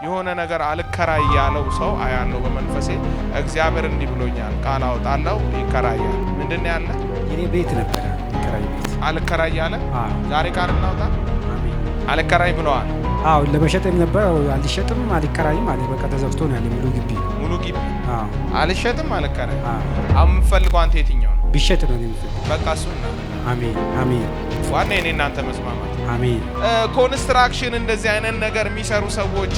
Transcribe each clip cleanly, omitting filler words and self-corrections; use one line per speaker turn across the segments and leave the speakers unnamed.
የሆነ ነገር አልከራይ ያለው ሰው አያለው በመንፈሴ እግዚአብሔር እንዲህ ብሎኛል ቃል አውጣለሁ ይከራያል። ምንድነው ያለ?
የኔ ቤት ነበር ይከራይ ቤት
አልከራይ ያለ ዛሬ ቃል እናውጣ።
አሜን።
አልከራይ ብለዋል።
አዎ ለመሸጥም ነበር አልሸጥም አልከራይም አለ። በቃ ተዘግቶ ነው ያለ ሙሉ ግቢ።
አልሸጥም አልከራይ። አሁን የምፈልገው አንተ የትኛው ነው?
ቢሸጥ ነው የምፈልገው።
በቃ እሱና
አሜን አሜን።
ዋና እኔ እናንተ መስማማት
አሜን።
ኮንስትራክሽን እንደዚህ አይነት ነገር የሚሰሩ ሰዎች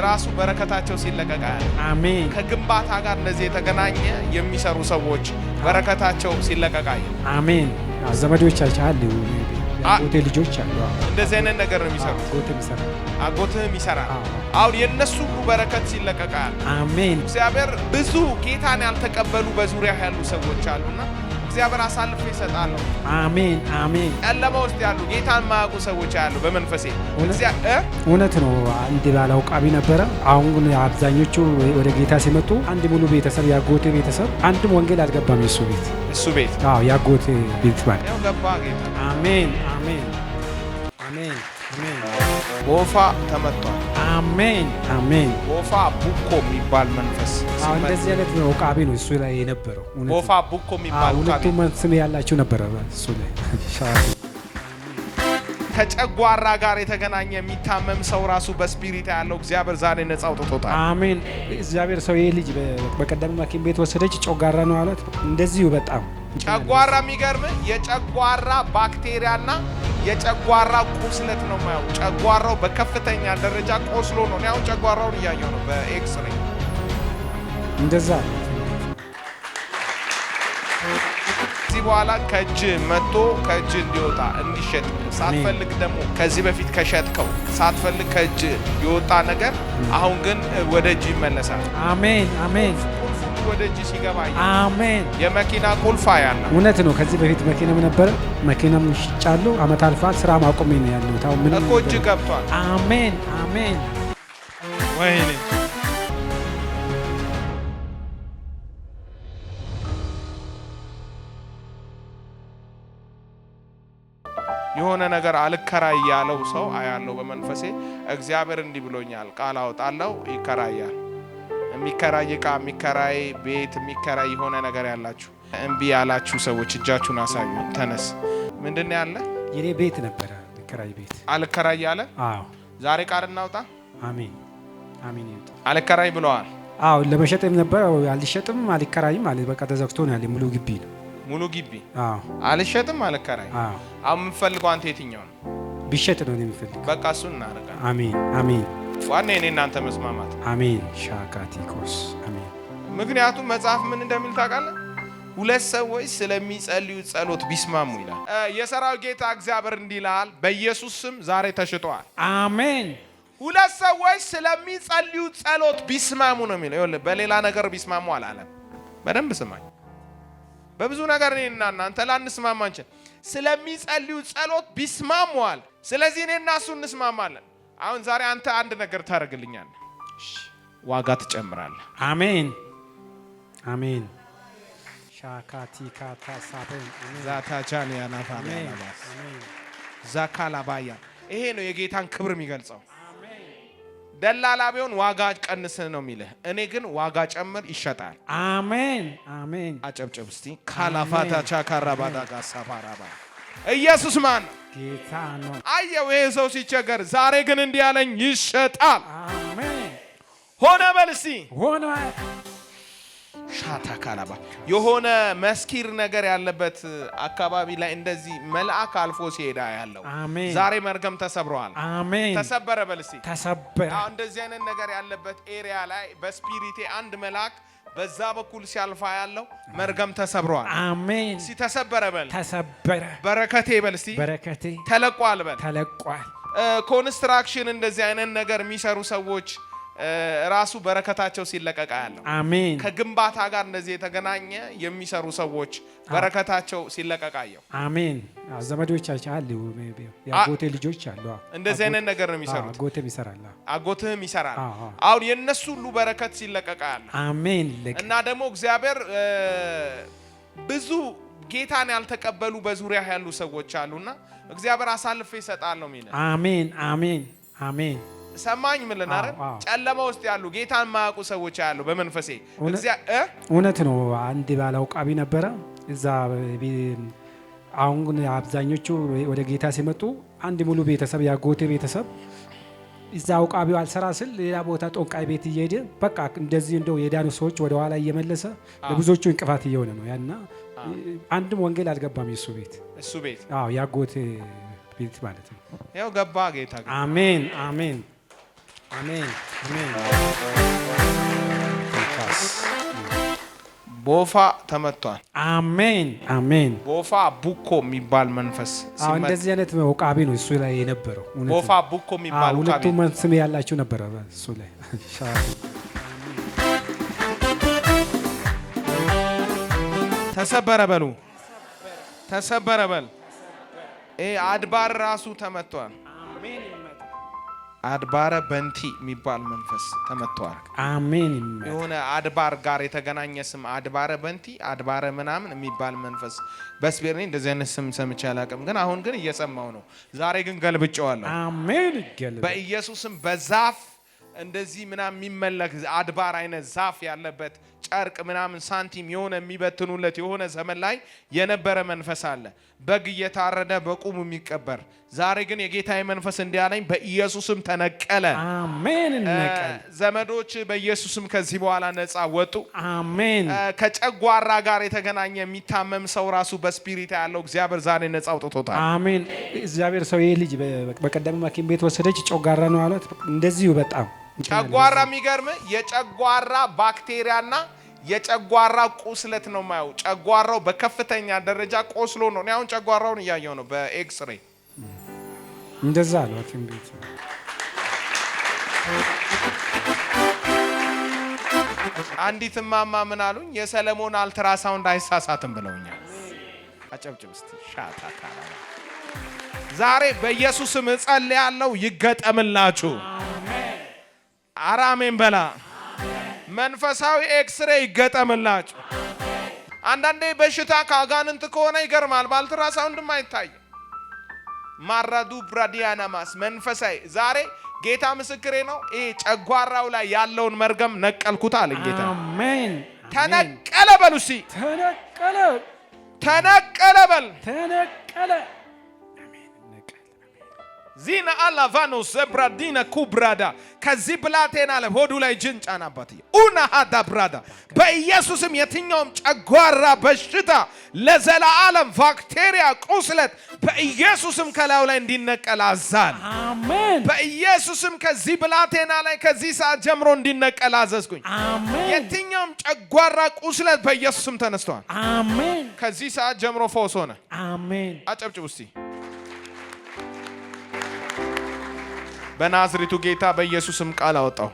ራሱ በረከታቸው ሲለቀቃ
አሜን።
ከግንባታ ጋር እንደዚህ የተገናኘ የሚሰሩ ሰዎች በረከታቸው ሲለቀቃ
አሜን። ዘመዶቻችን አሉ አጎቴ ልጆች አሉ
እንደዚህ አይነት ነገር ነው የሚሰሩት። አጎትህም ይሰራል። አሁን የነሱ ሁሉ በረከት ሲለቀቃ
አሜን።
እግዚአብሔር ብዙ ጌታን ያልተቀበሉ በዙሪያ ያሉ ሰዎች አሉና እግዚአብሔር አሳልፎ ይሰጣል።
አሜን አሜን።
ጨለማ ውስጥ ያሉ ጌታን ማያውቁ ሰዎች ያሉ በመንፈሴ
እውነት ነው። አንድ ባለው ቃቢ ነበረ። አሁን ግን አብዛኞቹ ወደ ጌታ ሲመጡ አንድ ሙሉ ቤተሰብ ያጎቴ ቤተሰብ አንድም ወንጌል አልገባም። እሱ ቤት ያጎቴ ቤት ማለት
ነው ገባ ጌታ።
አሜን አሜን አሜን አሜን።
ጎፋ ተመቷል።
አሜን አሜን።
ጎፋ ቡኮ የሚባል መንፈስ
እንደዚህ አይነት ነው ቃቢ ነው እሱ ላይ የነበረው።
ጎፋ ቡኮ የሚባል ቃቢ
ሁለቱም ስም ያላችሁ ነበረ እሱ ላይ።
ከጨጓራ ጋር የተገናኘ የሚታመም ሰው ራሱ በስፒሪት ያለው እግዚአብሔር ዛሬ ነፃ አውጥቶታል።
አሜን። እግዚአብሔር ሰው ይሄ ልጅ በቀደም ሐኪም ቤት ወሰደች። ጨጓራ ነው አላት። እንደዚሁ በጣም
ጨጓራ የሚገርም የጨጓራ ባክቴሪያና የጨጓራ ቁስለት ነው ማለት። ጨጓራው በከፍተኛ ደረጃ ቆስሎ ነው። ያው ጨጓራውን እያየው ነው በኤክስሬይ
እንደዛ።
ከዚህ በኋላ ከእጅ መጥቶ ከእጅ እንዲወጣ እንዲሸጥ ሳትፈልግ ደግሞ ከዚህ በፊት ከሸጥከው ሳትፈልግ ከእጅ የወጣ ነገር አሁን ግን ወደ እጅ ይመለሳል።
አሜን አሜን።
ወደ እጅ ሲገባ
አሜን።
የመኪና ቁልፍ ያለ
እውነት ነው። ከዚህ በፊት መኪናም ነበረ። መኪናም ሽጫለሁ። አመት አልፏል። ስራ ማቆሜ ነው ያለው። ታው ምን
እኮ እጅ ገብቷል።
አሜን አሜን።
ወይኔ የሆነ ነገር አልከራይ ያለው ሰው አያለው በመንፈሴ እግዚአብሔር እንዲህ ብሎኛል ቃል አውጣለሁ ይከራያል። የሚከራይ ዕቃ የሚከራይ ቤት የሚከራይ የሆነ ነገር ያላችሁ እምቢ ያላችሁ ሰዎች እጃችሁን አሳዩ። ተነስ። ምንድነው ያለ?
የኔ ቤት ነበር ይከራይ ቤት
አልከራይ ያለ። ዛሬ ቃል እናውጣ።
አሜን አሜን።
አልከራይ ብለዋል።
ለመሸጥም ነበር አልሸጥም አልከራይም አለ። በቃ ተዘግቶ ነው ያለ ሙሉ ግቢ ነው።
ሙሉ ግቢ አልሸጥም አልከራይ። አሁን የምፈልገው አንተ የትኛው ነው?
ቢሸጥ ነው የምፈልገው።
በቃ እሱን እናደርጋለን።
አሜን አሜን።
ዋና እኔ እናንተ መስማማት
አሜን። ሻካቲኮስ አሜን።
ምክንያቱም መጽሐፍ ምን እንደሚል ታውቃለህ? ሁለት ሰዎች ስለሚጸልዩ ጸሎት ቢስማሙ ይላል። የሰራዊት ጌታ እግዚአብሔር እንዲህ ይላል፣ በኢየሱስ ስም ዛሬ ተሽጧል።
አሜን።
ሁለት ሰዎች ስለሚጸልዩ ጸሎት ቢስማሙ ነው የሚለው። ይኸውልህ በሌላ ነገር ቢስማሙ አላለም። በደንብ ስማኝ። በብዙ ነገር እኔና እናንተ ላንስማማ እንችል። ስለሚጸልዩ ጸሎት ቢስማሙዋል። ስለዚህ እኔና እሱ እንስማማለን። አሁን ዛሬ አንተ አንድ ነገር ታደርግልኛለህ፣ ዋጋ ትጨምራለህ።
አሜን አሜን። ሻካቲ ካታ ሳበን
ዛታቻን ያናፋና ዛካላባያ ይሄ ነው የጌታን ክብር የሚገልጸው። ደላላ ቢሆን ዋጋ ቀንስ ነው የሚልህ። እኔ ግን ዋጋ ጨምር ይሸጣል።
አሜን አሜን።
አጨብጨብ እስቲ። ካላፋታ ቻካራባዳ ጋሳፋራባ ኢየሱስ ማን
ጌታ ነው።
አየው ይሄ ሰው ሲቸገር፣ ዛሬ ግን እንዲህ ያለኝ ይሸጣል።
አሜን።
ሆነ በል እስቲ
ሆነ።
ሻታ ካላባ የሆነ መስኪር ነገር ያለበት አካባቢ ላይ እንደዚህ መልአክ አልፎ ሲሄዳ ያለው ዛሬ መርገም ተሰብሯል።
አሜን።
ተሰበረ በል እስቲ
ተሰበረ።
እንደዚህ አይነት ነገር ያለበት ኤሪያ ላይ በስፒሪቴ አንድ መልአክ በዛ በኩል ሲያልፋ ያለው መርገም ተሰብሯል።
አሜን።
እስቲ ተሰበረ በል።
ተሰበረ።
በረከቴ በል እስቲ
በረከቴ
ተለቋል በል።
ተለቋል።
ኮንስትራክሽን እንደዚህ አይነት ነገር የሚሰሩ ሰዎች ራሱ በረከታቸው ሲለቀቃ ያለው
አሜን።
ከግንባታ ጋር እንደዚህ የተገናኘ የሚሰሩ ሰዎች በረከታቸው ሲለቀቃየው
አሜን። ዘመዶቻችን አሉ ያጎቴ ልጆች አሉ
እንደዚህ አይነት ነገር ነው የሚሰሩት።
አጎቴም ይሰራል።
አጎትህም ይሰራል። አሁን የነሱ ሁሉ በረከት ሲለቀቃ ያለው
አሜን።
እና ደግሞ እግዚአብሔር ብዙ ጌታን ያልተቀበሉ በዙሪያ ያሉ ሰዎች አሉና እግዚአብሔር አሳልፎ ይሰጣል ነው የሚለው።
አሜን አሜን አሜን።
ሰማኝ ምን ልናረ ጨለማ ውስጥ ያሉ ጌታን ማያውቁ ሰዎች ያሉ በመንፈሴ
እውነት ነው። አንድ ባላው ቃቢ ነበረ እዛ። አሁን ግን አብዛኞቹ ወደ ጌታ ሲመጡ አንድ ሙሉ ቤተሰብ ያጎቴ ቤተሰብ እዛ አውቃቢው አልሰራ ስል ሌላ ቦታ ጦንቃይ ቤት እየሄደ በቃ እንደዚህ እንደው የዳኑ ሰዎች ወደ ኋላ እየመለሰ ለብዙዎቹ እንቅፋት እየሆነ ነው። ያና አንድም ወንጌል አልገባም እሱ ቤት ያጎቴ ቤት ማለት ነው።
ያው ገባ ጌታ።
አሜን አሜን አሜን አሜን።
ቦፋ ተመቷል።
አሜን አሜን።
ቦፋ ቡኮ የሚባል መንፈስ
እንደዚህ አይነት ውቃቢ ነው እሱ ላይ የነበረው።
ቦፋ ቡኮ የሚባል ውቃቢ
ሁለቱም ስም ያላቸው ነበረ እሱ ላይ።
ተሰበረ በሉ፣ ተሰበረ በል። አድባር ራሱ ተመቷል። አድባረ በንቲ የሚባል መንፈስ ተመቷል።
አሜን።
የሆነ አድባር ጋር የተገናኘ ስም አድባረ በንቲ አድባረ ምናምን የሚባል መንፈስ በስፔር ነኝ እንደዚህ አይነት ስም ሰምቼ አላውቅም፣ ግን አሁን ግን እየሰማው ነው። ዛሬ ግን ገልብጬዋለሁ።
አሜን።
በኢየሱስም በዛፍ እንደዚህ ምናምን የሚመለክ አድባር አይነት ዛፍ ያለበት ጨርቅ ምናምን ሳንቲም የሆነ የሚበትኑለት የሆነ ዘመን ላይ የነበረ መንፈስ አለ። በግ እየታረደ በቁሙ የሚቀበር። ዛሬ ግን የጌታዬ መንፈስ እንዲያለኝ በኢየሱስም ተነቀለ።
አሜን።
ዘመዶች በኢየሱስም ከዚህ በኋላ ነፃ ወጡ።
አሜን።
ከጨጓራ ጋር የተገናኘ የሚታመም ሰው ራሱ በስፒሪት ያለው እግዚአብሔር ዛሬ ነፃ አውጥቶታል።
አሜን። እግዚአብሔር ሰው ይሄ ልጅ በቀደም ሐኪም ቤት ወሰደች። ጨጓራ ነው አሏት። እንደዚሁ በጣም
ጨጓራ የሚገርም የጨጓራ ባክቴሪያና የጨጓራ ቁስለት ነው ማየው። ጨጓራው በከፍተኛ ደረጃ ቆስሎ ነው። እኔ አሁን ጨጓራውን እያየው ነው በኤክስሬ።
እንደዛ ነው ሐኪም ቤት።
አንዲት ማማ ምን አሉኝ? የሰለሞን አልትራሳውንድ አይሳሳትም ብለውኛል። አጨብጭብ እስቲ ሻታ ካላ። ዛሬ በኢየሱስም እጸልያለሁ ይገጠምላችሁ። አራሜን በላ። መንፈሳዊ ኤክስሬ ይገጠምላችሁ። አንዳንዴ በሽታ ካጋንንት ከሆነ ይገርማል፣ በአልትራሳውንድም አይታይም። ማራዱ ብራዲያናማስ መንፈሳዊ ዛሬ ጌታ ምስክሬ ነው። ይሄ ጨጓራው ላይ ያለውን መርገም ነቀልኩት አለ ጌታ።
አሜን።
ተነቀለ በሉ እስቲ።
ተነቀለ፣
ተነቀለ በል።
ተነቀለ።
ዚና አላቫኖ ዘብራዲና ኩብራዳ ከዚህ ብላቴና ላይ ሆዱ ላይ ጅን ጫናባት ኡና ሃዳ ብራዳ በኢየሱስም የትኛውም ጨጓራ በሽታ ለዘላለም ባክቴሪያ ቁስለት በኢየሱስም ከላዩ ላይ እንዲነቀል አዛል።
አሜን።
በኢየሱስም ከዚህ ብላቴና ላይ ከዚህ ሰዓት ጀምሮ እንዲነቀል አዘዝኩኝ።
አሜን።
የትኛውም ጨጓራ ቁስለት በኢየሱስም ተነስቷል።
አሜን።
ከዚህ ሰዓት ጀምሮ ፈውስ ሆነ።
አሜን።
አጨብጭቡ እስቲ። በናዝሬቱ ጌታ በኢየሱስም ቃል አወጣው።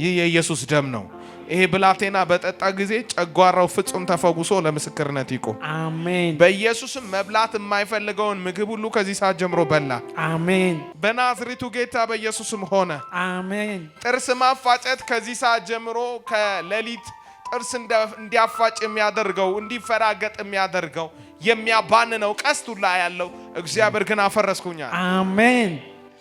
ይህ የኢየሱስ ደም ነው። ይሄ ብላቴና በጠጣ ጊዜ ጨጓራው ፍጹም ተፈውሶ ለምስክርነት ይቆም።
አሜን።
በኢየሱስም መብላት የማይፈልገውን ምግብ ሁሉ ከዚህ ሰዓት ጀምሮ በላ።
አሜን።
በናዝሬቱ ጌታ በኢየሱስም ሆነ።
አሜን።
ጥርስ ማፋጨት ከዚህ ሰዓት ጀምሮ ከሌሊት ጥርስ እንዲያፋጭ የሚያደርገው እንዲፈራገጥ የሚያደርገው የሚያባንነው ቀስቱ ላይ ያለው እግዚአብሔር ግን አፈረስኩኛል።
አሜን።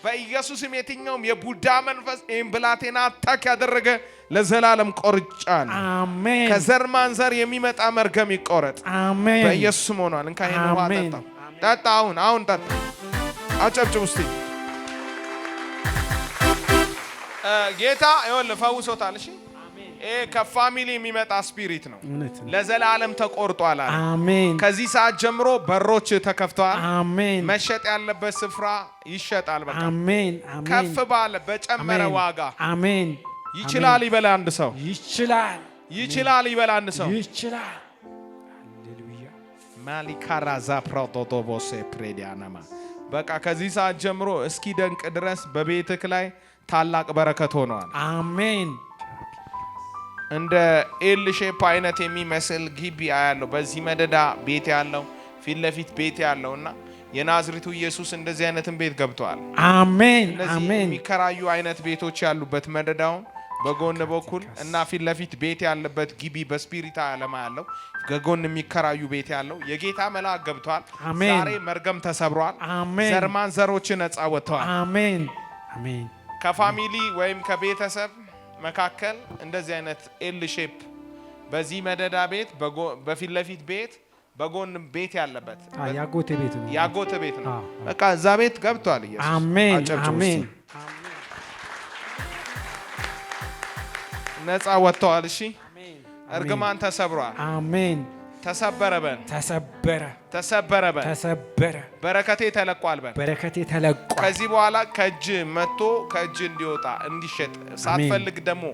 በኢየሱስም የትኛውም የቡዳ መንፈስ ይህን ብላቴና አታክ ያደረገ ለዘላለም ቆርጫል።
አሜን።
ከዘር ማንዘር የሚመጣ መርገም ይቆረጥ።
አሜን።
በኢየሱስም ሆኗል። እንካ ይሄን ውሃ ጠጣ፣ ጠጣ። አሁን ጠጣ። አጨብጭብ እስቲ። ጌታ ይኸውልህ ፈውሶታል። እሺ ይሄ ከፋሚሊ የሚመጣ ስፒሪት ነው። ለዘላለም ተቆርጧል።
አሜን።
ከዚህ ሰዓት ጀምሮ በሮች ተከፍተዋል።
አሜን።
መሸጥ ያለበት ስፍራ ይሸጣል። በቃ
አሜን። አሜን።
ከፍ ባለ በጨመረ ዋጋ
አሜን።
ይችላል ይበላ አንድ ሰው።
ይችላል።
ይችላል ይበላ አንድ ሰው።
ይችላል። ሃሌሉያ።
ማሊካራ ዛፕሮቶቶቦሴ ፕሬዲያናማ በቃ ከዚህ ሰዓት ጀምሮ እስኪ ደንቅ ድረስ በቤትክ ላይ ታላቅ በረከት ሆኗል።
አሜን።
እንደ ኤል ሼፕ አይነት የሚመስል ግቢ ያለው በዚህ መደዳ ቤት ያለው ፊት ለፊት ቤት ያለውና የናዝሬቱ ኢየሱስ እንደዚህ አይነትን ቤት ገብቷል።
አሜን።
አሜን። የሚከራዩ አይነት ቤቶች ያሉበት መደዳውን በጎን በኩል እና ፊት ለፊት ቤት ያለበት ግቢ በስፒሪታ ዓለም ያለው ከጎን የሚከራዩ ቤት ያለው የጌታ መልአክ ገብቷል። ዛሬ መርገም ተሰብሯል። ዘርማን ዘሮች ነፃ ወጥተዋል።
አሜን። አሜን።
ከፋሚሊ ወይም ከቤተሰብ መካከል እንደዚህ አይነት ኤል ሼፕ በዚህ መደዳ ቤት በፊት ለፊት ቤት በጎን ቤት ያለበት
ያጎቴ ቤት ነው።
ያጎቴ ቤት ነው። በቃ እዛ ቤት ገብቷል ኢየሱስ።
አሜን አሜን።
ነፃ ወጥተዋል። እሺ እርግማን ተሰብሯል።
አሜን።
ተሰበረበን
ተሰበረበን።
በረከቴ ተለቋል በን።
በረከቴ ተለቋል።
ከዚህ በኋላ ከእጅ መጥቶ ከእጅ እንዲወጣ እንዲሸጥ ሳትፈልግ ደግሞ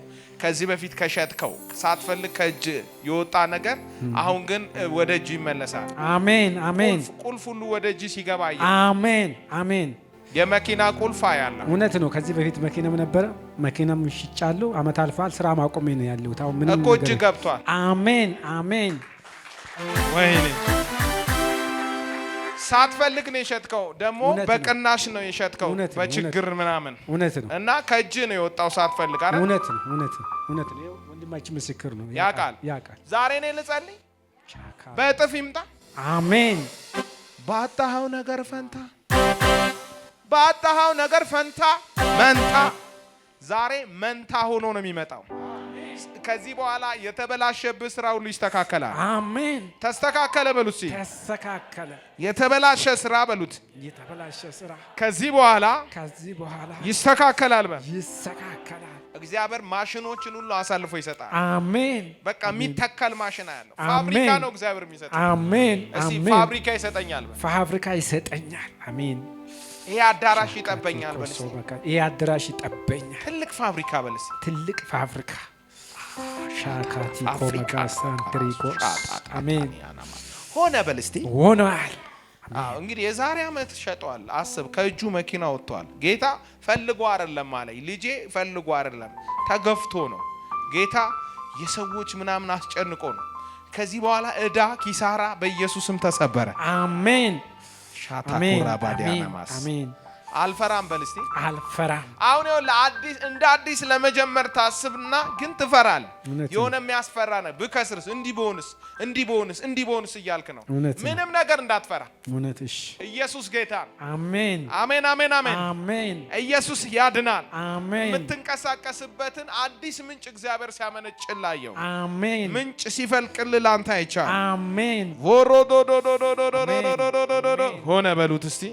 ከዚህ በፊት ከሸጥከው ሳትፈልግ ከእጅ የወጣ ነገር አሁን ግን ወደ እጅ ይመለሳል።
አሜን አሜን።
ቁልፍ ሁሉ ወደ እጅ ሲገባ
አሜን አሜን።
የመኪና ቁልፍ ያለ
እውነት ነው። ከዚህ በፊት መኪናም ነበረ። መኪናም ሽጫለሁ። አመት አልፏል። ስራ ማቆሜ ነው ያለሁት። አሁን ምን
እኮ እጅ ገብቷል።
አሜን አሜን።
ወይኔ ሳትፈልግ ነው የሸጥከው። ደግሞ በቅናሽ ነው የሸጥከው በችግር ምናምን።
እውነት ነው።
እና ከእጅ ነው የወጣው ሳትፈልግ አይደል?
እውነት ነው። እውነት ነው። ወንድማችን ምስክር ነው።
ያውቃል። ዛሬ ነው ልጸልይ በእጥፍ ይምጣ።
አሜን።
ባጣኸው ነገር ፈንታ መንታ ዛሬ መንታ ሆኖ ነው የሚመጣው። ከዚህ በኋላ የተበላሸብህ ስራ ሁሉ ይስተካከላል።
አሜን።
ተስተካከለ በሉት።
ተስተካከለ።
የተበላሸ ስራ በሉት።
የተበላሸ ስራ
ከዚህ በኋላ ይስተካከላል።
ይስተካከላል።
እግዚአብሔር ማሽኖችን ሁሉ አሳልፎ ይሰጣል።
አሜን።
በቃ የሚተከል ማሽን ያለው ፋብሪካ ነው እግዚአብሔር የሚሰጠው።
አሜን።
እስቲ ፋብሪካ ይሰጠኛል።
ፋብሪካ ይሰጠኛል። አሜን።
ይሄ አዳራሽ ይጠበኛል በልስ።
ይሄ አዳራሽ ይጠበኛል።
ትልቅ ፋብሪካ በልስ።
ትልቅ ፋብሪካ ሻካቲ ኮመጋሳን ትሪኮስ አሜን።
ሆነ በልስቲ
ሆኗል።
እንግዲህ የዛሬ ዓመት ሸጧል። አስብ፣ ከእጁ መኪና ወጥቷል። ጌታ ፈልጎ አይደለም አለኝ። ልጄ ፈልጎ አይደለም ተገፍቶ ነው። ጌታ የሰዎች ምናምን አስጨንቆ ነው። ከዚህ በኋላ ዕዳ ኪሳራ በኢየሱስም ተሰበረ።
አሜን።
ሻታኩራ ባዲያናማስ አሜን። አልፈራም በልስቲ
አልፈራም።
አሁን ይኸውልህ እንደ አዲስ ለመጀመር ታስብና ግን ትፈራለህ። የሆነ የሚያስፈራ ነው። ብከስርስ እንዲህ በሆንስ እያልክ ነው። ምንም ነገር እንዳትፈራ።
እውነትሽ
ኢየሱስ ጌታ።
አሜን
አሜን አሜን አሜን
አሜን።
ኢየሱስ ያድናል።
አሜን።
የምትንቀሳቀስበትን አዲስ ምንጭ እግዚአብሔር ሲያመነጭላየው
አሜን።
ምንጭ ሲፈልቅልህ ላንተ አይቻል።
አሜን።
ሆነ በሉት እስቲ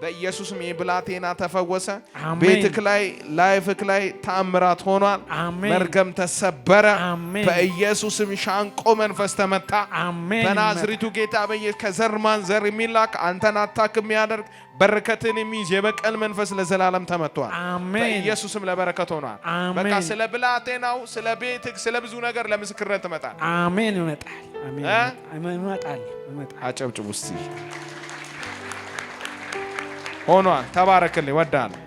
በኢየሱስም የብላቴና ተፈወሰ። ቤትክ ላይ ላይፍክ ላይ ተአምራት ሆኗል። መርገም ተሰበረ። በኢየሱስም ሻንቆ መንፈስ ተመታ። በናዝሪቱ ጌታ በኢየሱስ ከዘር ማንዘር የሚላክ አንተን አታክ የሚያደርግ በረከትን የሚይዝ የበቀል መንፈስ ለዘላለም ተመቷል። በኢየሱስም ለበረከት ሆኗል። በቃ ስለ ብላቴናው፣ ስለ ቤትክ፣ ስለ ብዙ ነገር ለምስክርነት ትመጣል።
አሜን። ይመጣል።
አጨብጭቡ እስቲ። ሆኗል። ተባረክልኝ። ወዳለሁ